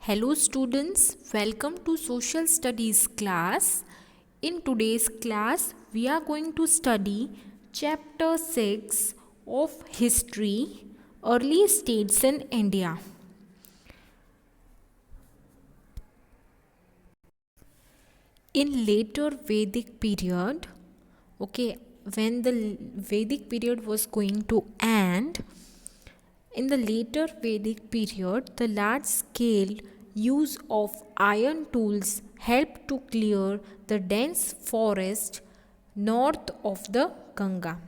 Hello students, welcome to Social Studies class. In today's class, we are going to study chapter 6 of History, Early States in India. In later Vedic period, when the Vedic period was going to end, in the later Vedic period, the large scale use of iron tools helped to clear the dense forest north of the Ganga.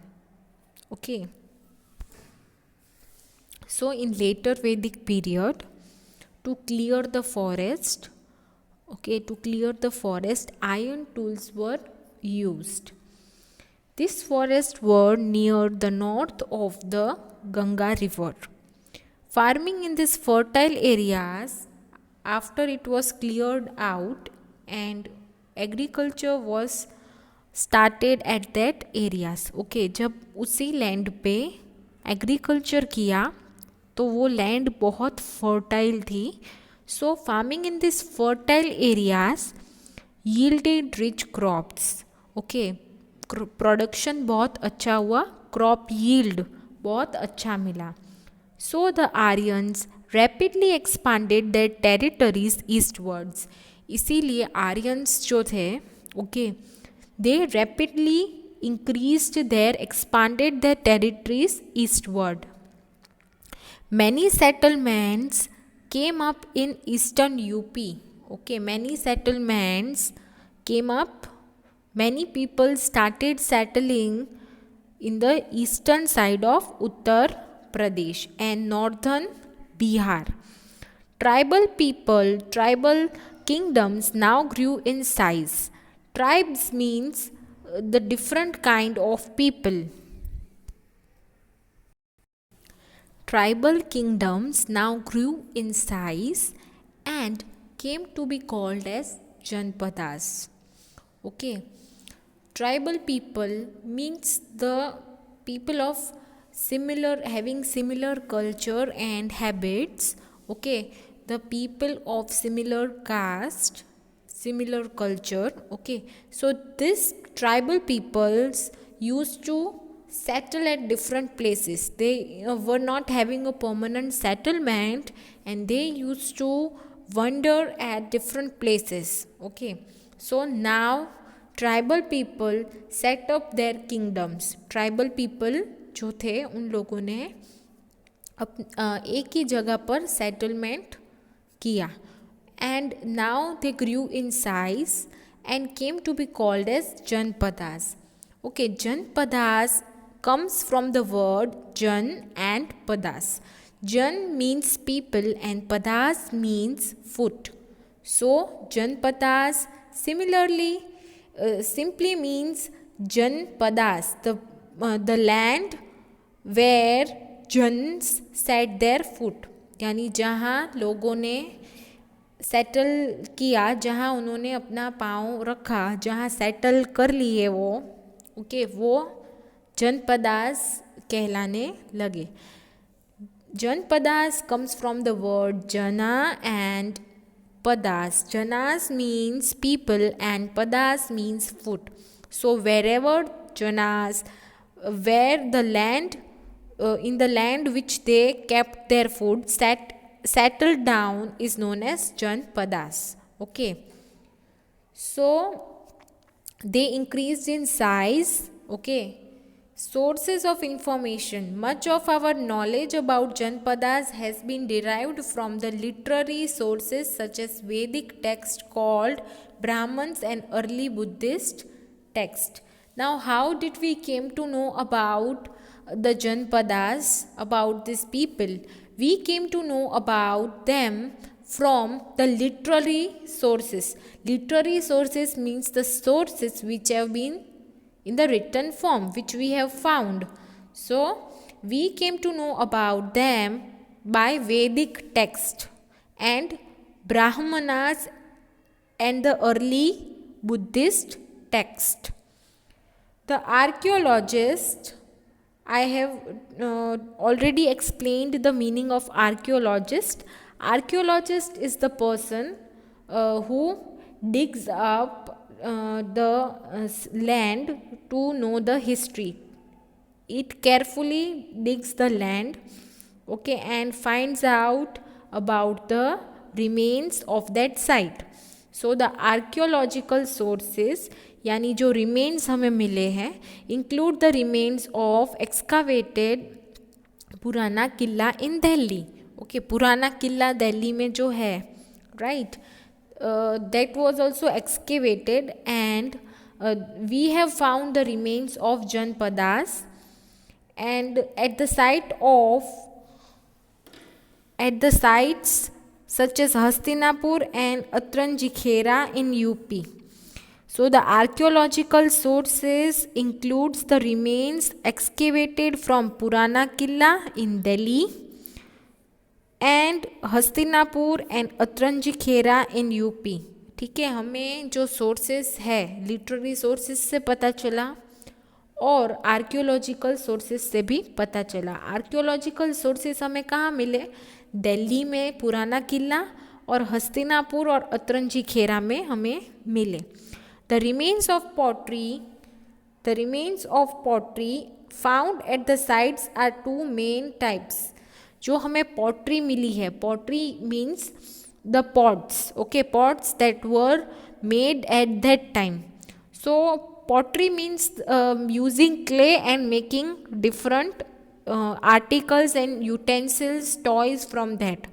Okay. So in later Vedic period, to clear the forest, iron tools were used. These forests were near the north of the Ganga river. Farming in these fertile areas, after it was cleared out and agriculture was started at that areas. जब उसी land पे agriculture किया तो वो land बहुत fertile थी. So farming in this fertile areas yielded rich crops. Production बहुत अच्छा हुआ, क्रॉप यील्ड बहुत अच्छा मिला. So the Aryans rapidly expanded their territories eastwards. इसीलिए आर्यंस जो थे, they rapidly increased expanded their territories eastward. Many settlements came up in eastern UP. Many settlements came up. Many people started settling in the eastern side of Uttar Pradesh and northern Bihar. Tribal kingdoms now grew in size. Tribes means the different kind of people. Tribal kingdoms now grew in size and came to be called as Janpadas. Tribal people means the people of having similar culture and habits. The people of similar caste, similar culture. So this tribal peoples used to settle at different places. They were not having a permanent settlement and they used to wander at different places. So now tribal people set up their kingdoms. Tribal people जो थे उन लोगों ने एक ही जगह पर settlement किया. And now they grew in size and came to be called as Janapadas. Janapadas comes from the word jan and padas. Jan means people and padas means foot. So janpadas similarly simply means janpadas, the land where jans set their foot. यानी जहाँ लोगों ने settle किया, जहाँ उन्होंने अपना पाँव रखा, जहाँ सेटल कर लिए वो जनपदास कहलाने लगे. Janapadas comes from the word jana and padas. Janas means people and padas means foot. So wherever janas, where the land, in the land which they kept their food, settled down is known as janpadas. So they increased in size. Sources of information. Much of our knowledge about Janpadas has been derived from the literary sources such as Vedic text called Brahmans and early Buddhist text. Now, how did we came to know about the Janpadas, about these people? We came to know about them from the literary sources. Literary sources means the sources which have been in the written form which we have found. So we came to know about them by Vedic text and Brahmanas and the early Buddhist text. The archaeologist, I have already explained the meaning of archaeologist. Archaeologist is the person who digs up the land to know the history. It carefully digs the land, okay, and finds out about the remains of that site. So the archaeological sources यानी जो remains हमें मिले हैं include the remains of excavated पुराना किला इन Delhi. Okay, पुराना किला दिल्ली में जो है, right, that was also excavated and we have found the remains of Janapadas and at the sites such as Hastinapur and Atranjikhera in UP. So the archaeological sources includes the remains excavated from Purana Killa in Delhi and Hastinapur and Atranjikhera in UP. ठीक है, हमें जो sources है literary sources से पता चला और archaeological sources से भी पता चला. आर्कियोलॉजिकल सोर्सेस हमें कहाँ मिले? दिल्ली में पुराना किला और हस्तिनापुर और अतरंजी में हमें मिले. The remains of pottery found at the sites are two main types. जो हमें पॉटरी मिली है, pottery means the pots, okay, pots that were made at that time. So pottery means using clay and making different articles and utensils, toys from that.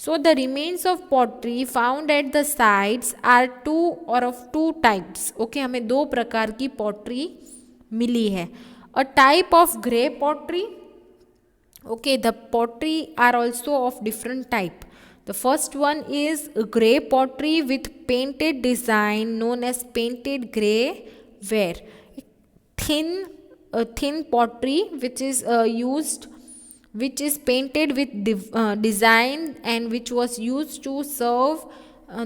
So the remains of pottery found at the sites are of two types. Okay, हमें दो प्रकार की pottery मिली है. A type of grey pottery. Okay, the pottery are also of different type. The first one is grey pottery with painted design known as painted grey ware. Thin pottery which is painted with design and which was used to serve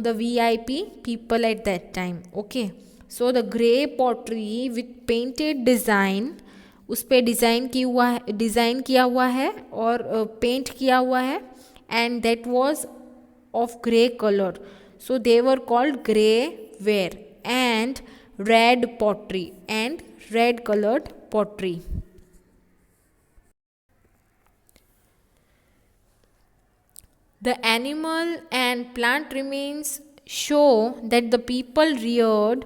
the VIP people at that time. Okay, so the grey pottery with painted design, उस पे design किया हुआ है और paint किया हुआ है, and that was of grey color, so they were called grey ware. And red pottery and red colored pottery. The animal and plant remains show that the people reared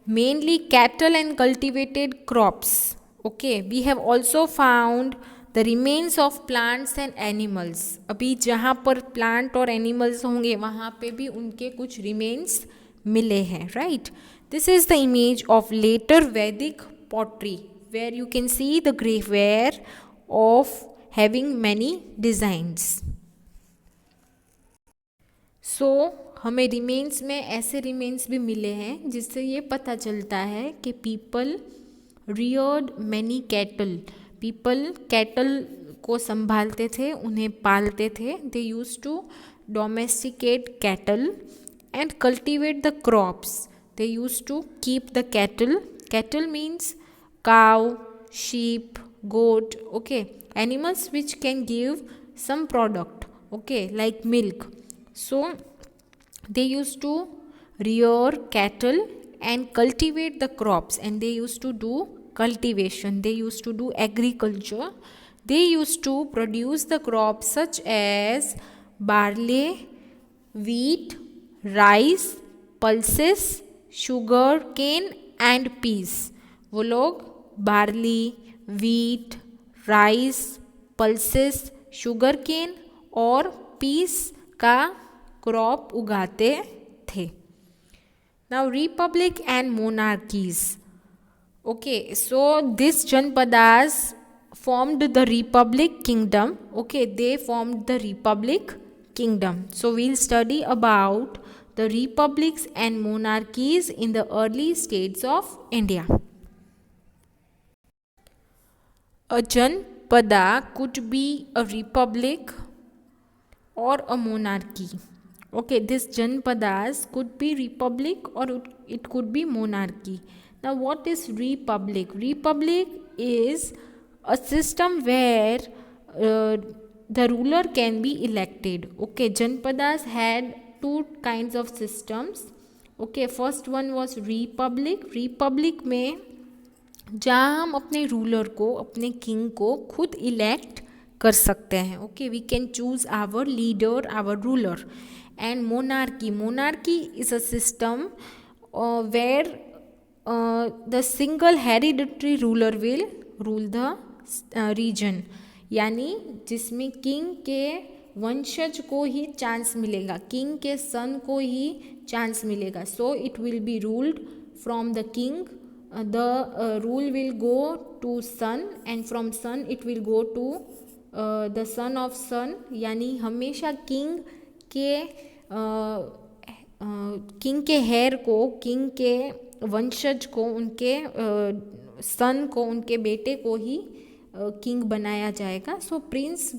mainly cattle and cultivated crops. Okay, we have also found the remains of plants and animals. अभी जहाँ पर plant और animals होंगे वहाँ पे भी उनके कुछ remains मिले हैं, right? This is the image of later Vedic pottery where you can see the grey ware of having many designs. So हमें remains में ऐसे remains भी मिले हैं जिससे ये पता चलता है कि people reared many cattle. People cattle को संभालते थे, उन्हें पालते थे. They used to domesticate cattle and cultivate the crops. They used to keep the cattle. Cattle means cow, sheep, goat, okay, animals which can give some product, okay, like milk. So they used to rear cattle and cultivate the crops, and they used to do cultivation, they used to do agriculture. They used to produce the crops such as barley, wheat, rice, pulses, sugar cane and peas. वो लोग barley, wheat, rice, pulses, sugar cane और peas का crop उगाते थे. Now republic and monarchies. Okay, so this Janapadas formed the Republic Kingdom. Okay, they formed the Republic Kingdom. So we'll study about the republics and monarchies in the early states of India. A Janpada could be a republic or a monarchy. Okay, this Janpadas could be republic or it could be monarchy. Now what is republic? Republic is a system where the ruler can be elected. Okay, Janpadas had two kinds of systems. Okay, first one was republic. Republic में जहाँ हम अपने ruler को, अपने king को खुद elect कर सकते हैं. Okay, we can choose our leader, our ruler. And monarchy, monarchy is a system where the single hereditary ruler will rule the region, यानी जिसमें किंग के वंशज को ही चांस मिलेगा, किंग के सन को ही चांस मिलेगा. So it will be ruled from the king. The rule will go to son and from son it will go to the son of son. यानी हमेशा किंग के हेयर को, किंग के वंशज को, उनके सन को, उनके बेटे को ही किंग बनाया जाएगा. सो Prince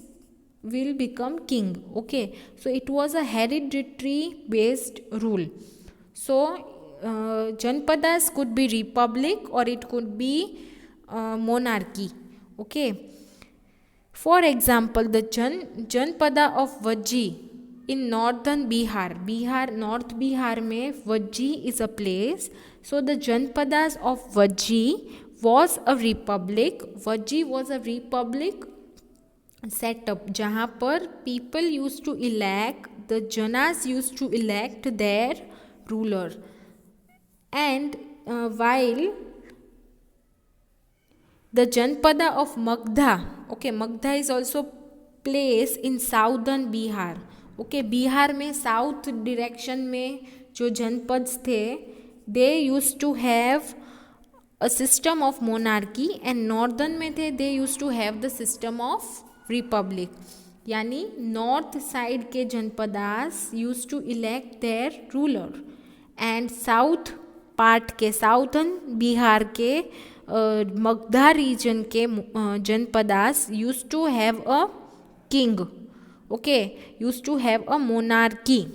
will become king. Okay, so it was a hereditary based rule. So Janpadas could be republic or it could be monarchy. Okay, for example, the Janpada of Vajji in northern Bihar, North Bihar में Vajji is a place. So the Janpadas of Vajji was a republic. Vajji was a republic setup जहाँ पर people used to elect, the Janas used to elect their ruler. And while the Janpada of Magdha, okay, Magdha is also place in southern Bihar. Okay, Bihar में south direction में जो जनपद थे, they used to have a system of monarchy, and northern में थे, they used to have the system of republic. यानी north side के Janapadas use to elect their ruler, and south part के, साउथर्न बिहार के मगधा रीजन के Janapadas use to have a king. Okay, use to have a monarchy.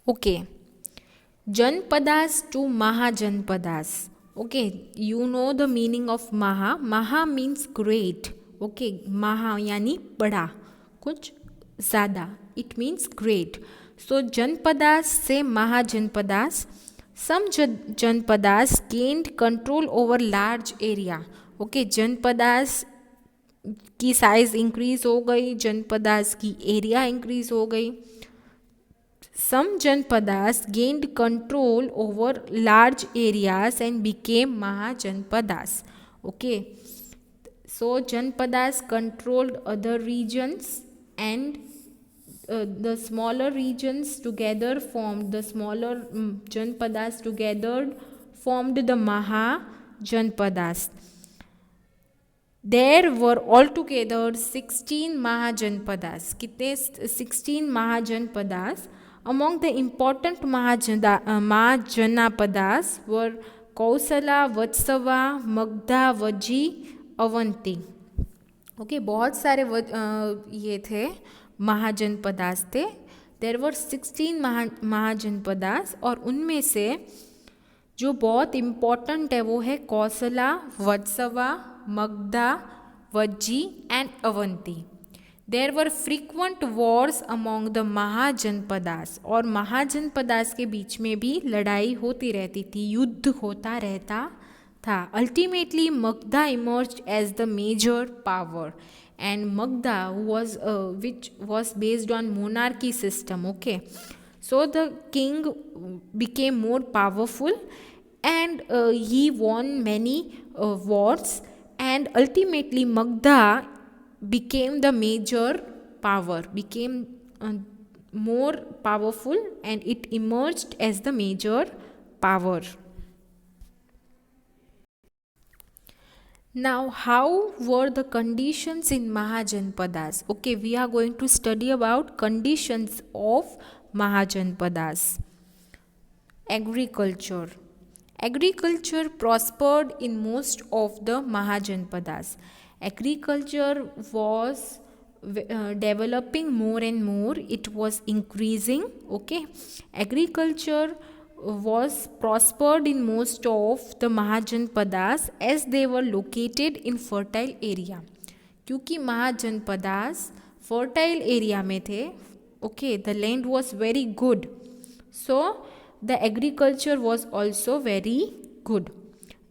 Okay, Janpadas to Mahajanpadas. Okay, you know the meaning of Maha. Maha means great. Okay, Maha यानी बड़ा, कुछ ज़्यादा. It means great. So Janpadas से Mahajanpadas. Some Janpadas gained control over large area. Okay, Janpadas की size increase हो गई, जनपदास की area increase हो गई. Some Janpadas gained control over large areas and became Mahajanpadas. Okay, so Janpadas controlled other regions, and the smaller regions together formed, the smaller Janpadas together formed the Mahajanpadas. There were altogether 16 Mahajanpadas. कितने? 16 Mahajanpadas. Among the important Mahajanapadas were Kausala, Vatsava, Magधा, Vajji, Avanti. Okay, बहुत सारे ये थे महाजनपदास थे. There were 16 mahajanapadas, और उनमें से जो बहुत इम्पॉर्टेंट है वो है Kosala, Vatsa, Magadha, Vajji and Avanti. There were frequent wars among the Mahajanapadas, और महाजनपदास के बीच में भी लड़ाई होती रहती थी, युद्ध होता रहता था. Ultimately Magadha emerged as the major power, and Magadha was which was based on monarchy system. Okay, so the king became more powerful, and he won many wars, and ultimately Magधा became the major power, became more powerful, and it emerged as the major power. Now, how were the conditions in Mahajanpadas? Okay, we are going to study about conditions of Mahajanpadas. Agriculture. Agriculture prospered in most of the Mahajanpadas. Agriculture was developing more and more. It was increasing. Okay, agriculture was prospered in most of the Mahajanpadas as they were located in fertile area. क्योंकि mahajanapadas fertile area में थे, okay, the land was very good, so the agriculture was also very good.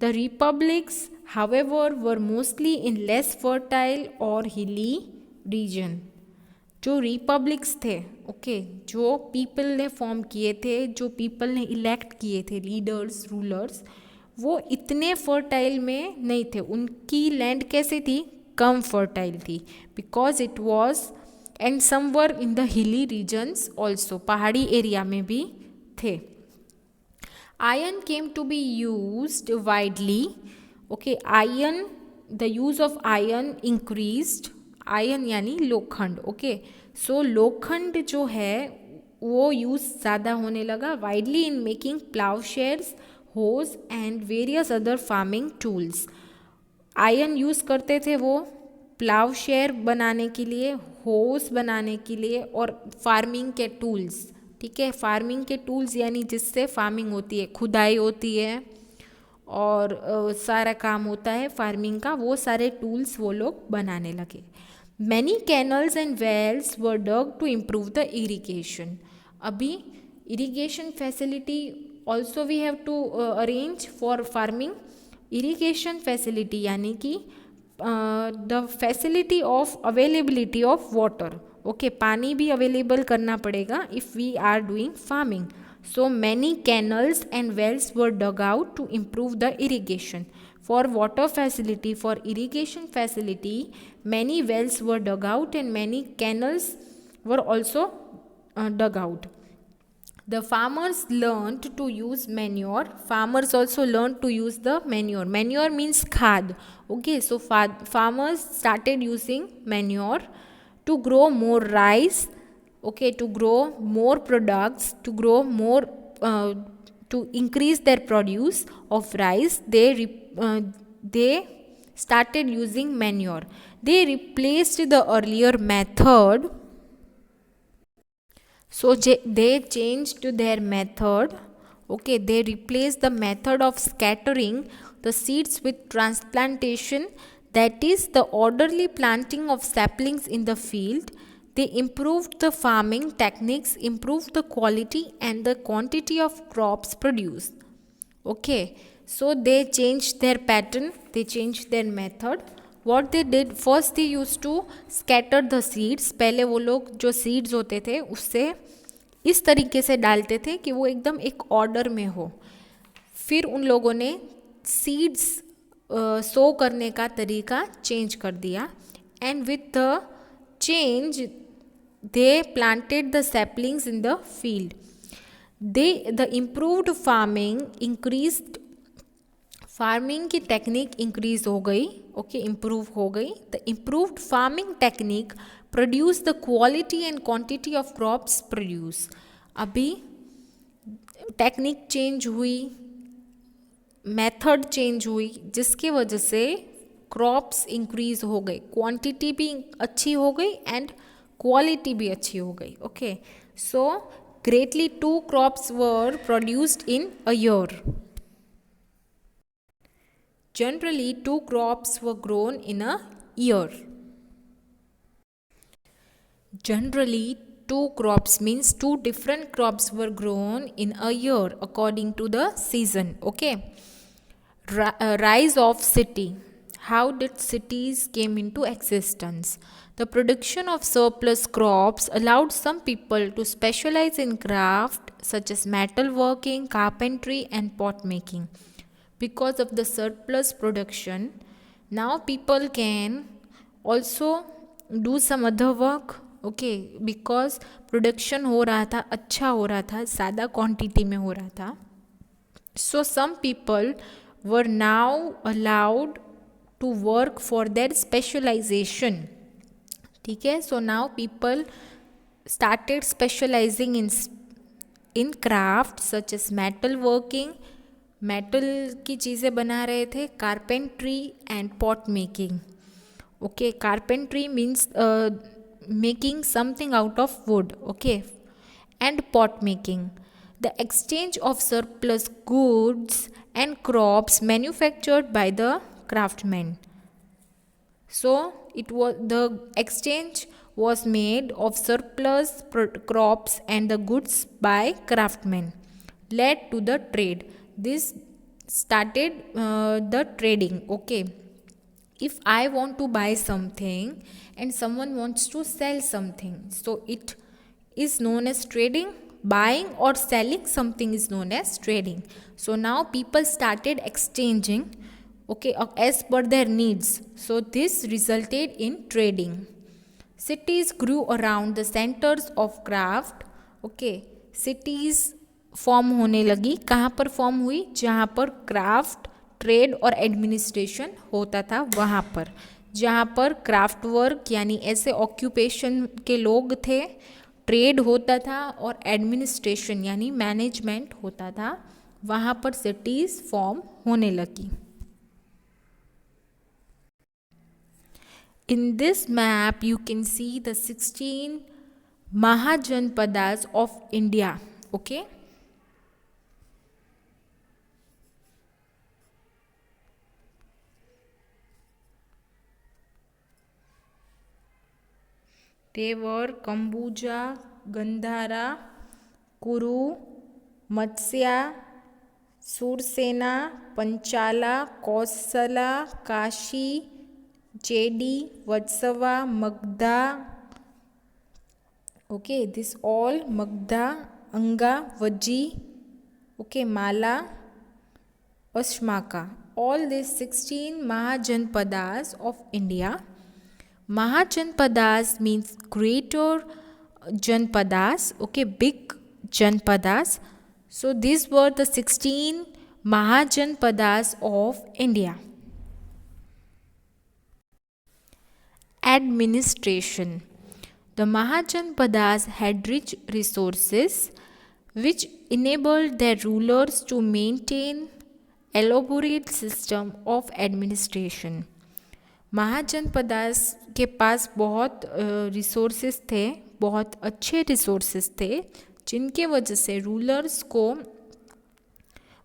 The republics, however, were mostly in less fertile or hilly region. जो republics थे, okay, जो people ने form किए थे, जो पीपल ने इलेक्ट किए थे लीडर्स, रूलर्स, वो इतने फर्टाइल में नहीं थे. उनकी लैंड कैसे थी? कम फर्टाइल थी, because it was and somewhere in the hilly regions also, पहाड़ी एरिया में भी थे. Iron came to be used widely. Okay, iron, the use of iron increased. Ion यानी लोखंड. ओके, सो लोखंड जो है वो यूज़ ज़्यादा होने लगा. Widely in making ploughshares, hoes and various other farming tools. Iron use करते थे वो प्लाउशेयर बनाने के लिए, होज बनाने के लिए और फार्मिंग के टूल्स. ठीक है, फार्मिंग के टूल्स यानी जिससे फार्मिंग होती है, खुदाई होती है और सारा काम होता है फार्मिंग का, वो सारे टूल्स वो लोग बनाने लगे. Many canals and wells were dug to improve the irrigation. अभी irrigation facility also we have to arrange for farming. Irrigation facility यानी कि the facility of availability of water. Okay, पानी भी available करना पड़ेगा if we are doing farming. So many canals and wells were dug out to improve the irrigation. For water facility, for irrigation facility, many wells were dug out and many canals were also dug out. The farmers learned to use manure. Farmers also learned to use the manure. Manure means khad. Okay, so farmers started using manure to grow more rice. Okay, to grow more products, to grow more, to increase their produce of rice. They started using manure. They replaced the earlier method. So they changed their method. Okay, they replaced the method of scattering the seeds with transplantation, that is the orderly planting of saplings in the field. They improved the farming techniques, improved the quality and the quantity of crops produced. Okay, so they changed their pattern, they changed their method. What they did, first they used to scatter the seeds. पहले वो लोग जो seeds होते थे उससे इस तरीके से डालते थे कि वो एकदम एक ऑर्डर में हो. फिर उन लोगों ने seeds सो करने का तरीका चेंज कर दिया. And with the change they planted the saplings in the field. The improved farming increased, farming की टेक्निक इंक्रीज हो गई. ओके, इम्प्रूव हो गई. The improved farming technique produce the quality and quantity of crops produce. अभी technique change हुई, method change हुई, जिसकी वजह से क्रॉप्स इंक्रीज हो गई, क्वांटिटी भी अच्छी हो गई एंड क्वालिटी भी अच्छी हो गई. Okay, so greatly 2 crops were produced in a year. Generally 2 crops were grown in a year. Generally 2 crops means 2 different crops were grown in a year according to the season. Okay, rise of city. How did cities came into existence? The production of surplus crops allowed some people to specialize in craft such as metal working, carpentry and pot making. Because of the surplus production, now people can also do some other work. Okay, because production हो रहा था, अच्छा हो रहा था, ज़्यादा quantity में हो रहा था. So some people were now allowed to work for their specialization. ठीक है, so now people started specializing in craft such as metal working, metal की चीज़ें बना रहे थे, carpentry and pot making. Okay, carpentry means making something out of wood. Okay, and pot making. the exchange of surplus goods and crops manufactured by the craftsmen. So it was the exchange was made of surplus crops and the goods by craftsmen, led to the trade. This started the trading. Okay, if I want to buy something and someone wants to sell something, so it is known as trading. Buying or selling something is known as trading. So now people started exchanging, okay, as per their needs. So this resulted in trading. Cities grew around the centers of craft. Okay, cities form होने लगी. कहाँ पर form हुई? जहाँ पर craft, trade और administration होता था वहाँ पर. जहाँ पर क्राफ्ट वर्क यानी ऐसे ऑक्यूपेशन के लोग थे, ट्रेड होता था और एडमिनिस्ट्रेशन यानी मैनेजमेंट होता था, वहाँ पर सिटीज़ फॉर्म होने लगी. In this map you can see the 16 Mahajanpadas of India. Okay, they were Kambuja, Gandhara, Kuru, Matsya, Sursena, Panchala, Kosala, Kashi, Chedi, Vatsava, Magda. Okay, this all Magda, Anga, Vaji, okay, Mala, Ashmaka. All these 16 Mahajanpadas of India. Mahajanpadas means greater Janpadas, okay, big Janpadas. So these were the 16 Mahajanpadas of India. Administration. The Mahajanpadas had rich resources which enabled their rulers to maintain elaborate system of administration. Mahajanapadas के पास बहुत resources थे, बहुत अच्छे resources थे, जिनके वजह से rulers को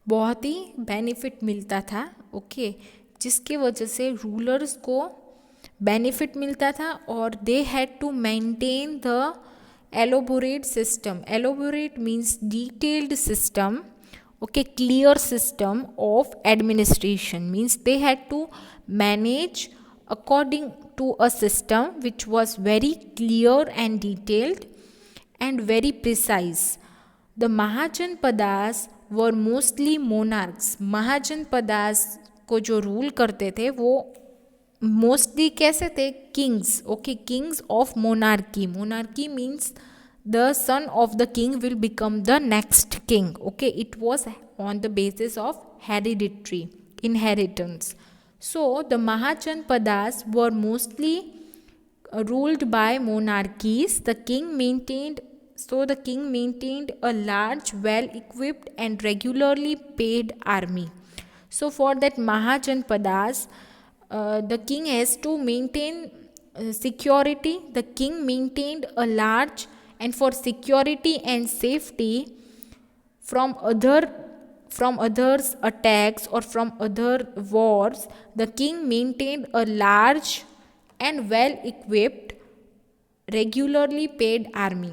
बहुत ही बेनिफिट मिलता था. ओके, जिसके वजह से रूलर्स को बेनिफिट मिलता था और they had to maintain the elaborate system. Elaborate means detailed system, okay, clear system of administration means they had to manage according to a system which was very clear and detailed and very precise. The Mahajanpadas were mostly monarchs. Mahajanpadas को जो rule करते थे वो mostly कैसे थे? Kings. Okay, Kings of monarchy. Monarchy means the son of the king will become the next king. Okay, it was on the basis of hereditary inheritance. So the Mahajanpadas were mostly ruled by monarchies. The king maintained a large, well equipped and regularly paid army. So for that Mahajanpadas, the king has to maintain security. The king maintained a large, and for security and safety from others attacks or from other wars, the king maintained a large and well equipped, regularly paid army.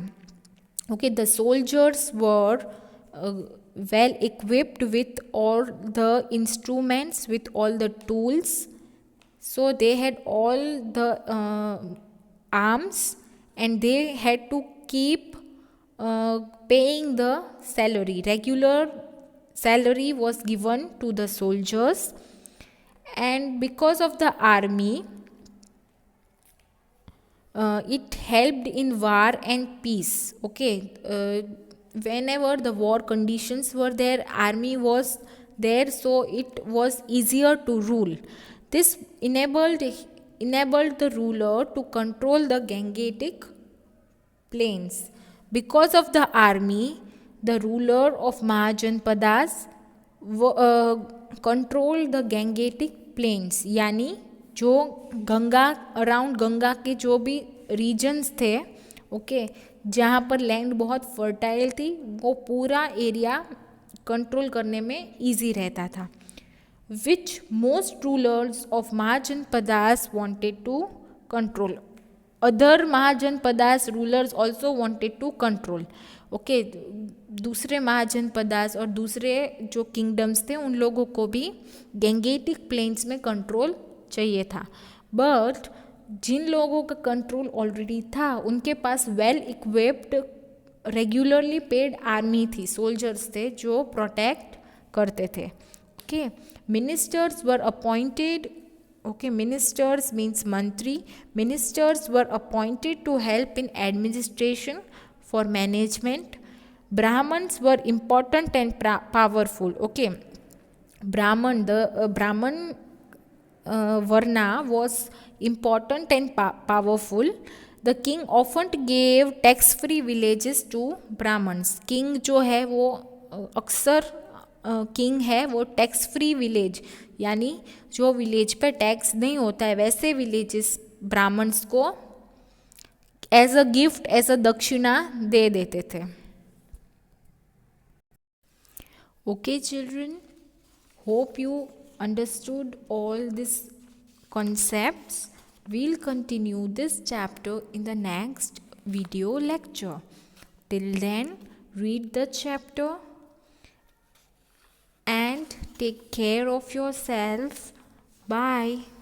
Okay, the soldiers were well equipped with all the instruments, with all the tools. So they had all the arms, and they had to keep paying the salary. Regular salary was given to the soldiers, and because of the army, it helped in war and peace. Okay, whenever the war conditions were there, army was there, so it was easier to rule. This enabled the ruler to control the Gangetic plains. Because of the army, the ruler of Mahajanpadas controlled the Gangetic plains, यानी जो Ganga around Ganga के जो भी regions थे okay, जहाँ पर land बहुत fertile थी वो पूरा एरिया कंट्रोल करने में इजी रहता था. Which most rulers of Mahajanapadas wanted to control. Other Mahajanapadas rulers also wanted to control. Okay, दूसरे महाजनपदास और दूसरे जो किंगडम्स थे उन लोगों को भी गैंगेटिक प्लेन्स में कंट्रोल चाहिए था. बट जिन लोगों का कंट्रोल ऑलरेडी था उनके पास well equipped regularly paid army थी, सोल्जर्स थे जो प्रोटेक्ट करते थे. Okay, ministers were appointed. Okay, ministers means mantri. Ministers were appointed to help in administration for management. Brahmins were important and powerful. Okay, Brahman Varna was important and powerful. The king often gave tax-free villages to Brahmins. King जो है वो अक्सर king है वो tax free village, यानी जो village पे tax नहीं होता है वैसे विलेजेस ब्राह्मण्स को as a gift, as a dakshina दे देते थे. Okay children, hope you understood all this concepts. We'll continue this chapter in the next video lecture. Till then, read the chapter and take care of yourself. Bye.